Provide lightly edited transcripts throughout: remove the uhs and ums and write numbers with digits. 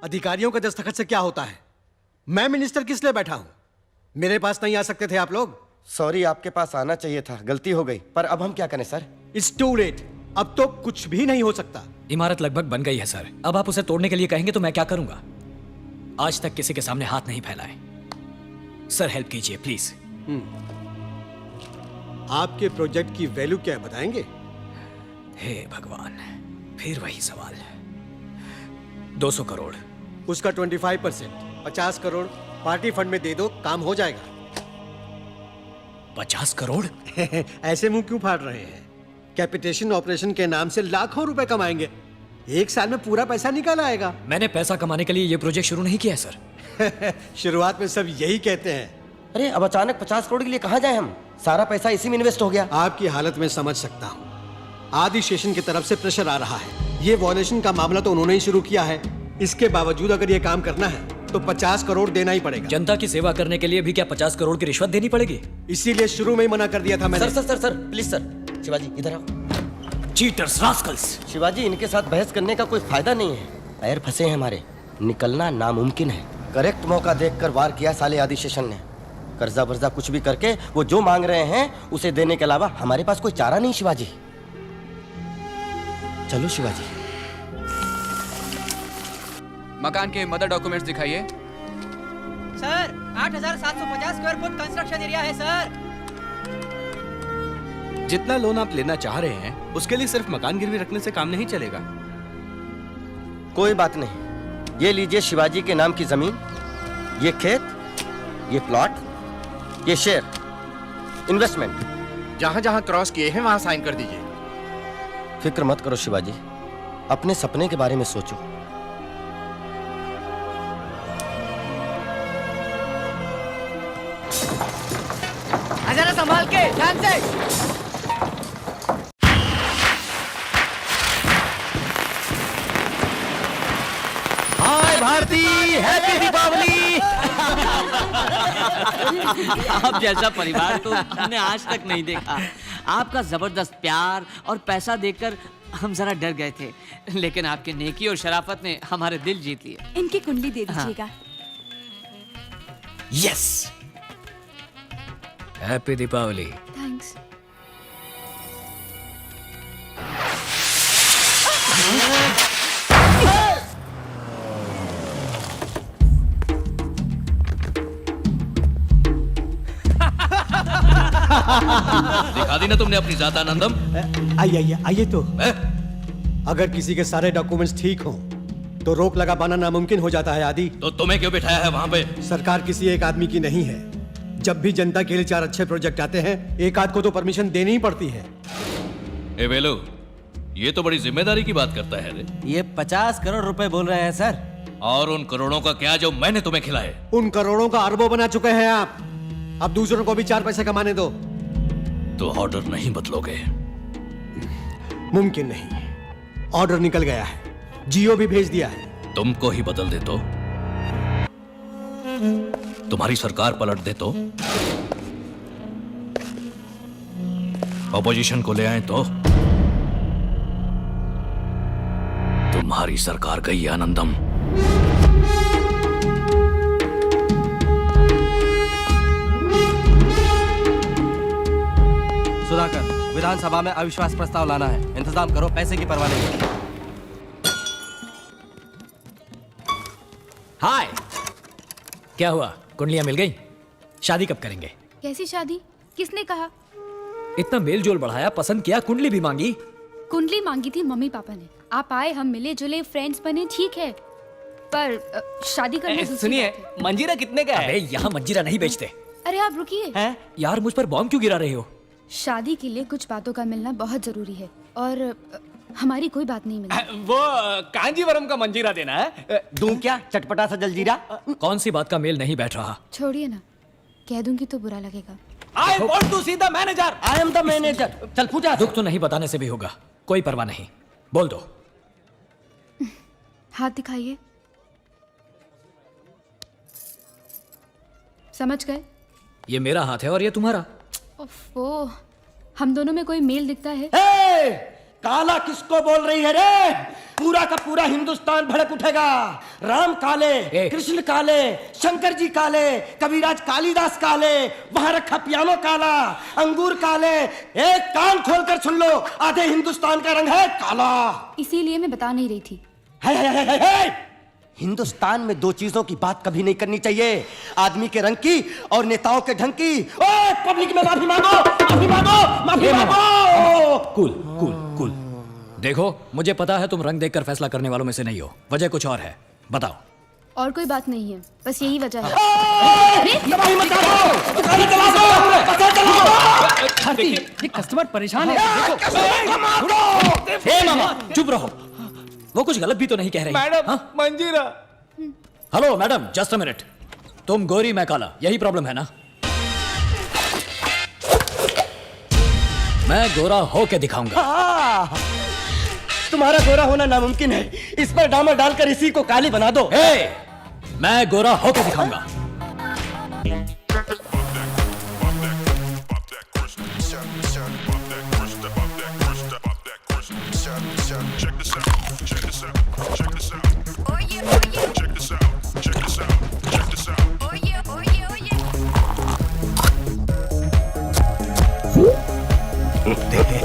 अधिकारियों के दस्तखत से क्या होता है? मैं मिनिस्टर किस लिए बैठा हूं? मेरे पास नहीं आ सकते थे आप लोग? सॉरी, आपके पास आना चाहिए था, गलती हो गई। पर अब हम क्या करें सर? It's to late. अब तो कुछ भी नहीं हो सकता। इमारत लगभग बन गई है सर। अब आप उसे तोड़ने के लिए कहेंगे तो मैं क्या करूंगा? आज तक किसी के सामने हाथ नहीं फैलाए। सर हेल्प कीजिए प्लीज। आपके प्रोजेक्ट की वैल्यू क्या है बताएंगे? हे भगवान, फिर वही सवाल। 200 करोड़। उसका 25%, 50 करोड़ पार्टी फंड में दे दो, काम हो जाएगा। 50 करोड़? ऐसे मुंह क्यों फाड़ रहे हैं? कैपिटेशन ऑपरेशन के नाम से लाखों रुपए कमाएंगे। एक साल में पूरा पैसा निकल आएगा। मैंने पैसा कमाने के लिए ये प्रोजेक्ट शुरू नहीं किया है सर। शुरुआत में सब यही कहते हैं। अरे अब अचानक 50 करोड़ के लिए कहाँ जाए हम? सारा पैसा इसी में इन्वेस्ट हो गया। आपकी हालत में समझ सकता हूँ। आदि स्टेशन की तरफ से प्रेशर आ रहा है। ये वॉल्यूशन का मामला तो उन्होंने ही शुरू किया है। इसके बावजूद अगर ये काम करना है तो 50 करोड़ देना ही पड़ेगा। जनता की सेवा करने के लिए भी क्या 50 करोड़ की रिश्वत देनी पड़ेगी? इसीलिए शुरू में ही मना कर दिया था मैंने। Sir please sir. शिवाजी इधर आओ। Cheaters, Rascals. शिवाजी, इनके साथ बहस करने का कोई फायदा नहीं है। पैर फंसे हैं हमारे, निकलना नामुमकिन है। करेक्ट मौका देखकर वार किया साले आदि शेषन ने। कर्जा वर्जा कुछ भी करके वो जो मांग रहे हैं उसे देने के अलावा हमारे पास कोई चारा नहीं। शिवाजी चलो शिवाजी। मकान के मदर डॉक्यूमेंट्स दिखाइए। Sir 8,750 square foot construction area है सर। जितना लोन आप लेना चाह रहे हैं उसके लिए सिर्फ मकान गिरवी रखने से काम नहीं चलेगा। कोई बात नहीं, ये लीजिए शिवाजी के नाम की जमीन, ये खेत, ये प्लॉट, ये शेयर, इन्वेस्टमेंट। जहां जहां क्रॉस किए हैं वहां साइन कर दीजिए। फिक्र मत करो शिवाजी, अपने सपने के बारे में सोचो। जरा संभाल के, ध्यान से। हाय भारती, हैप्पी दीपावली। आप जैसा परिवार तो हमने आज तक नहीं देखा। आपका जबरदस्त प्यार और पैसा देखकर हम जरा डर गए थे, लेकिन आपकी नेकी और शराफत ने हमारे दिल जीत लिए। इनकी कुंडली दे दीजिएगा। Yes, happy Deepavali. थैंक्स। दिखा दी ना तुमने अपनी ज़ात आनंदम। आइए तो। अगर किसी के सारे डॉक्यूमेंट्स ठीक हों तो रोक लगा पाना नामुमकिन हो जाता है आदि। तो तुम्हें क्यों बिठाया है वहां पे? सरकार किसी एक आदमी की नहीं है। जब भी जनता के लिए 4 अच्छे प्रोजेक्ट आते हैं, एक आध को तो परमिशन देनी ही पड़ती है। ए वेलो, ये तो बड़ी जिम्मेदारी की बात करता है रे। ये 50 करोड़ रुपए बोल रहे हैं सर। और उन करोड़ों का क्या जो मैंने तुम्हें खिलाए? उन करोड़ों का अरबों बना चुके हैं आप। अब दूसरों को भी 4 पैसे कमाने दो। तो ऑर्डर नहीं बदलोगे? मुमकिन नहीं। ऑर्डर निकल गया है, जियो भी भेज दिया है। तुमको ही बदल दे तो? तुम्हारी सरकार पलट दे तो? ऑपोजिशन को ले आए तो? तुम्हारी सरकार गई आनंदम। सुधाकर, विधानसभा में अविश्वास प्रस्ताव लाना है। इंतजाम करो, पैसे की परवाह नहीं। हाय, क्या हुआ? कुंडलियां मिल गई? शादी कब करेंगे? कैसी शादी? किसने कहा? इतना मेल जोल बढ़ाया, पसंद किया, कुंडली भी मांगी। कुंडली मांगी थी मम्मी पापा ने। आप आए, हम मिले जुले, फ्रेंड्स बने, ठीक है, पर शादी करना दूसरी सुनिए, बात है। मंजीरा कितने का है? अबे यहाँ मंजीरा नहीं बेचते। अरे आप रुकिए। यार मुझ पर बॉम्ब क्यों गिरा रहे हो? शादी के लिए कुछ बातों का मिलना बहुत जरूरी है और हमारी कोई बात नहीं मिली। वो कांजीवरम का मंजीरा देना है। दूं क्या चटपटा सा जलजीरा? कौन सी बात का मेल नहीं बैठ रहा? छोड़िए ना, कह दूंगी तो बुरा लगेगा। I want to see the manager. I am the manager. चल पूजा। दुख तो नहीं बताने से भी होगा, कोई परवाह नहीं, बोल दो। हाथ दिखाइए। समझ गए? ये मेरा हाथ है और ये तुम्हारा। ओफो, हम दोनों में कोई मेल दिखता है? काला किसको बोल रही है रे? पूरा का पूरा हिंदुस्तान भड़क उठेगा। राम काले, कृष्ण काले, शंकर जी काले, कबीराज कालिदास काले, वहां रखा पियानो काला, अंगूर काले। एक कान खोलकर सुन लो, आधे हिंदुस्तान का रंग है काला। इसीलिए मैं बता नहीं रही थी। है। हिंदुस्तान में दो चीजों की बात कभी नहीं करनी चाहिए, आदमी के रंग की और नेताओं के ढंग की। ओए पब्लिक में माफी मांगो, माफी मांगो, माफी मांगो। Cool cool cool. देखो, मुझे पता है तुम रंग देखकर फैसला करने वालों में से नहीं हो, वजह कुछ और है, बताओ। और कोई बात नहीं है, बस यही वजह है। तबाही मचा दो, दुकानें जला दो, पता चला। ये कस्टमर परेशान है। हे मामा, चुप रहो। वो कुछ गलत भी तो नहीं कह रही। मैडम, मंजीरा। Hello madam, just a minute. तुम गोरी, मैं काला, यही प्रॉब्लम है ना? मैं गोरा होके दिखाऊंगा। तुम्हारा गोरा होना नामुमकिन है, इस पर डामर डालकर इसी को काली बना दो। मैं गोरा होके दिखाऊंगा।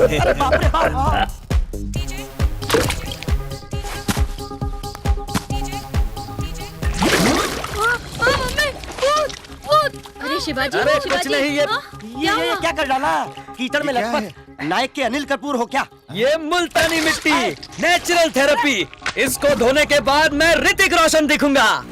अरे बाप रे बाप। अरे शिवाजी, अरे कुछ शिवाजी, नहीं, हाँ? ये क्या कर डाला? कीचड़ में लटपट नायक के अनिल कपूर हो क्या? ये मुल्तानी मिट्टी, नेचुरल थेरेपी। इसको धोने के बाद मैं ऋतिक रोशन दिखूंगा।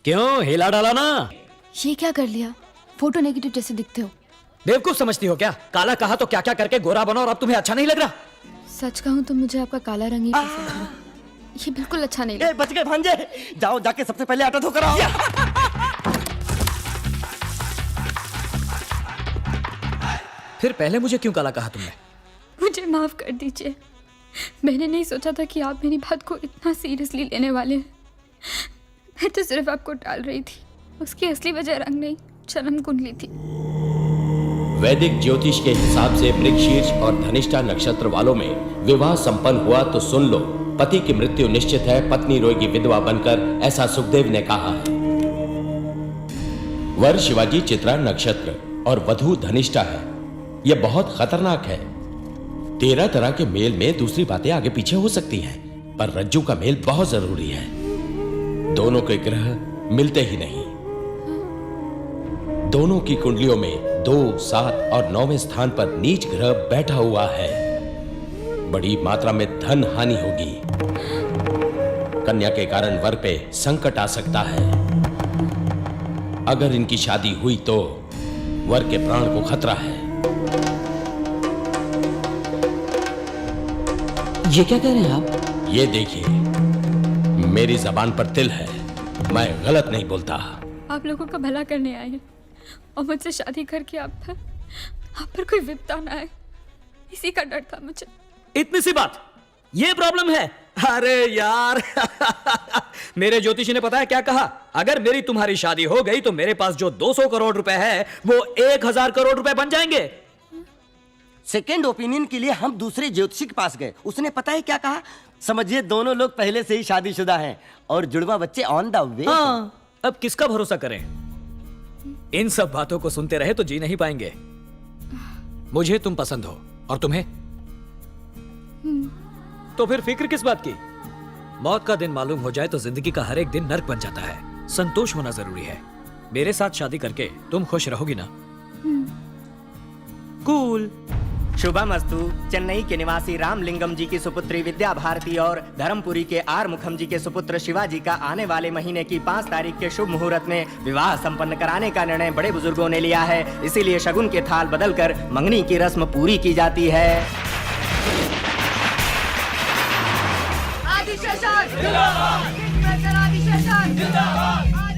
क्यों, हिला डाला ना? ये क्या कर लिया? फोटो नेगेटिव जैसे दिखते हो। बेवकूफ समझती हो क्या? काला कहा तो क्या क्या करके गोरा बना और अब तुम्हें अच्छा नहीं लग रहा? सच कहूँ तो मुझे आपका काला रंग ही पसंद है। ये बिल्कुल अच्छा नहीं लगा। बच गए भांजे, जाओ जाके सबसे पहले आटा धोकर आओ। फिर पहले मुझे क्यों काला कहा तुमने? मुझे माफ कर दीजिए, मैंने नहीं सोचा था कि आप मेरी बात को इतना सीरियसली लेने वाले हैं। मैं तो सिर्फ आपको टाल रही थी, उसकी असली वजह रंग नहीं, जन्म कुंडली थी। वैदिक ज्योतिष के हिसाब से मृगशीर्ष और धनिष्ठा नक्षत्र वालों में विवाह संपन्न हुआ तो सुन लो, पति की मृत्यु निश्चित है, पत्नी रोएगी विधवा बनकर, ऐसा सुखदेव ने कहा है। वर शिवाजी चित्रा नक्षत्र और वधु धनिष्ठा है। यह बहुत खतरनाक है। 13 तरह के मेल में दूसरी बातें आगे पीछे हो सकती हैं, पर रज्जू का मेल बहुत जरूरी है। दोनों के ग्रह मिलते ही नहीं। दोनों की कुंडलियों में 2, 7 और 9वें स्थान पर नीच ग्रह बैठा हुआ है। बड़ी मात्रा में धन हानि होगी। कन्या के कारण वर पे संकट आ सकता है। अगर इनकी शादी हुई तो वर के प्राण को खतरा है। ये क्या कह रहे हैं आप? ये देखिए, मेरी जबान पर तिल है, मैं गलत नहीं बोलता। आप लोगों का भला करने आए हैं और मुझसे शादी करके आप पर कोई विपदा ना आए, इसी का डर था मुझे। इतनी सी बात, ये प्रॉब्लम है? अरे यार मेरे ज्योतिषी ने पता है क्या कहा? अगर मेरी तुम्हारी शादी हो गई तो मेरे पास जो 200 करोड़ रुपए है वो 1000 करोड़ रुपए बन जाएंगे। सेकेंड ओपिनियन के लिए हम दूसरे ज्योतिषी के पास गए, उसने पता है क्या कहा? समझिए दोनों लोग पहले से ही शादीशुदा हैं और जुड़वा बच्चे ऑन द वे। हाँ, अब किसका भरोसा करें? इन सब बातों को सुनते रहे तो जी नहीं पाएंगे। मुझे तुम पसंद हो और तुम्हें, तो फिर फिक्र किस बात की? मौत का दिन मालूम हो जाए तो जिंदगी का हर एक दिन नर्क बन जाता है। संतोष होना जरूरी है। मेरे साथ शादी करके तुम खुश रहोगी ना? कूल। शुभमस्तु। चेन्नई के निवासी रामलिंगम जी की सुपुत्री विद्या भारती और धर्मपुरी के आर मुखम जी के सुपुत्र शिवाजी का आने वाले महीने की 5 तारीख के शुभ मुहूर्त में विवाह संपन्न कराने का निर्णय बड़े बुजुर्गों ने लिया है। इसीलिए शगुन के थाल बदलकर मंगनी की रस्म पूरी की जाती है। आदिशेषन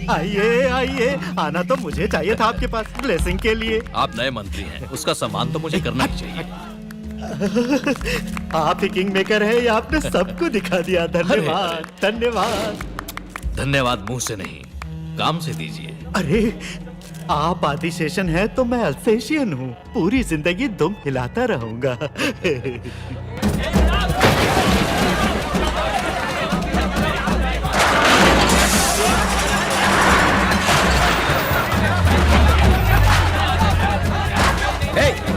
आइए आइए, आना तो मुझे चाहिए था आपके पास ब्लेसिंग के लिए। आप नए मंत्री हैं, उसका सम्मान तो मुझे करना ही चाहिए। आप ही किंग मेकर है, ये आपने सबको दिखा दिया। धन्यवाद धन्यवाद। धन्यवाद मुंह से नहीं, काम से दीजिए। अरे आप आदिशेषन हैं तो मैं अल्सेशियन हूँ, पूरी जिंदगी दुम हिलाता रहूंगा।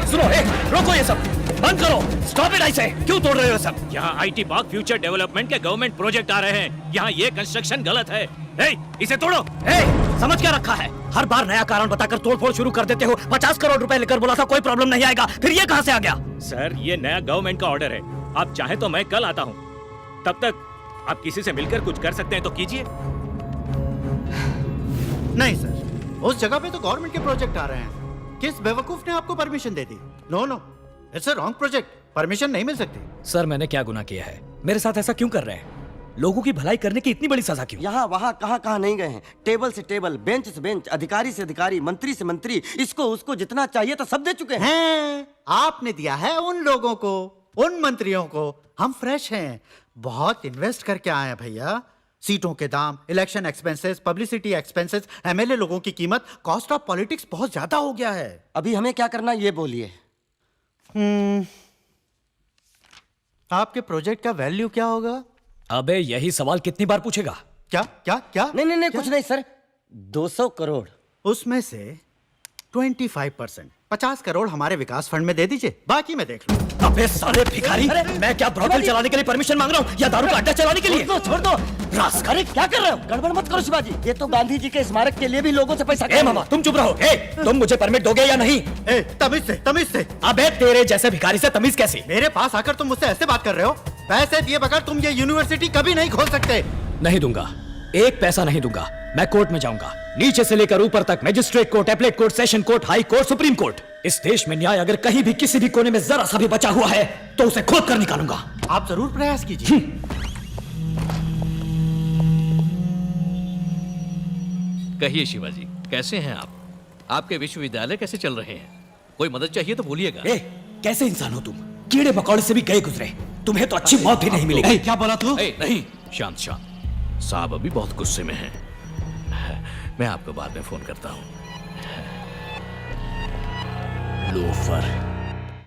सुनो, रोको ये सब, बंद करो, स्टॉप इट। ऐसे क्यों तोड़ रहे हो सब? यहाँ आईटी पार्क फ्यूचर डेवलपमेंट के गवर्नमेंट प्रोजेक्ट आ रहे हैं, यहाँ ये कंस्ट्रक्शन गलत है। इसे तोड़ो। समझ क्या रखा है? हर बार नया कारण बताकर तोड़फोड़ शुरू कर देते हो। 50 करोड़ रुपए लेकर बोला था कोई प्रॉब्लम नहीं आएगा, फिर ये कहां से आ गया? सर, ये नया गवर्नमेंट का ऑर्डर है। आप चाहे तो मैं कल आता हूँ, तब तक आप किसी से मिलकर कुछ कर सकते हैं तो कीजिए। नहीं सर, उस जगह पे तो गवर्नमेंट के प्रोजेक्ट आ रहे हैं। किस बेवकूफ ने आपको परमिशन दे दी? No no, it's a wrong project, permission नहीं मिल सकती। सर, मैंने क्या गुनाह किया है? मेरे साथ ऐसा क्यों कर रहे हैं? लोगों की भलाई करने की इतनी बड़ी सजा क्यों? यहाँ वहाँ कहाँ नहीं गए हैं। टेबल से टेबल, बेंच से बेंच, अधिकारी से अधिकारी, मंत्री से मंत्री, इसको उसको जितना चाहिए तो सब दे चुके हैं। आपने दिया है उन लोगों को, उन मंत्रियों को। हम फ्रेश हैं, बहुत इन्वेस्ट करके आए हैं भैया। सीटों के दाम, election expenses, publicity expenses, MLA लोगों की कीमत, कॉस्ट ऑफ पॉलिटिक्स बहुत ज्यादा हो गया है। अभी हमें क्या करना ये बोलिए। आपके प्रोजेक्ट का वैल्यू क्या होगा? अबे यही सवाल कितनी बार पूछेगा? क्या क्या क्या? नहीं कुछ नहीं सर, 200 करोड़। उसमें से 25%, 50 करोड़ हमारे विकास फंड में दे दीजिए, बाकी मैं देख लूं। अबे साले भिखारी, मैं क्या ब्रॉडल चलाने के लिए परमिशन मांग रहा हूँ या दारू का अड्डा चलाने के लिए? छोड़ दो। रास्कल, क्या कर रहे हो? गड़बड़ मत करो शिवाजी, ये तो गांधी जी के स्मारक के लिए भी लोगों से पैसा। मामा तुम चुप रहो। तुम मुझे परमिट दोगे या नहीं? तमीज से। अबे तेरे जैसे भिखारी से तमीज कैसी? मेरे पास आकर तुम मुझसे ऐसे बात कर रहे हो? पैसे दिए बगैर तुम ये यूनिवर्सिटी कभी नहीं खोल सकते। नहीं दूंगा, एक पैसा नहीं दूंगा। मैं कोर्ट में जाऊंगा, नीचे से लेकर ऊपर तक, magistrate court, appellate court, session court, high court, supreme court. इस देश में न्याय अगर कहीं भी किसी भी कोने में जरा सा भी बचा हुआ है तो उसे खोद कर निकालूंगा। आप जरूर प्रयास कीजिए। कहिए शिवाजी, कैसे हैं आप? आपके विश्वविद्यालय कैसे चल रहे हैं? कोई मदद चाहिए तो बोलिएगा। कैसे इंसान हो तुम? कीड़े मकोड़े से भी गए गुजरे, तुम्हें तो अच्छी मौत भी नहीं मिलेगी। क्या बोला तू? नहीं, शांत शांत। साहब अभी बहुत गुस्से में हैं। मैं आपको बाद में फोन करता हूँ। लोफर।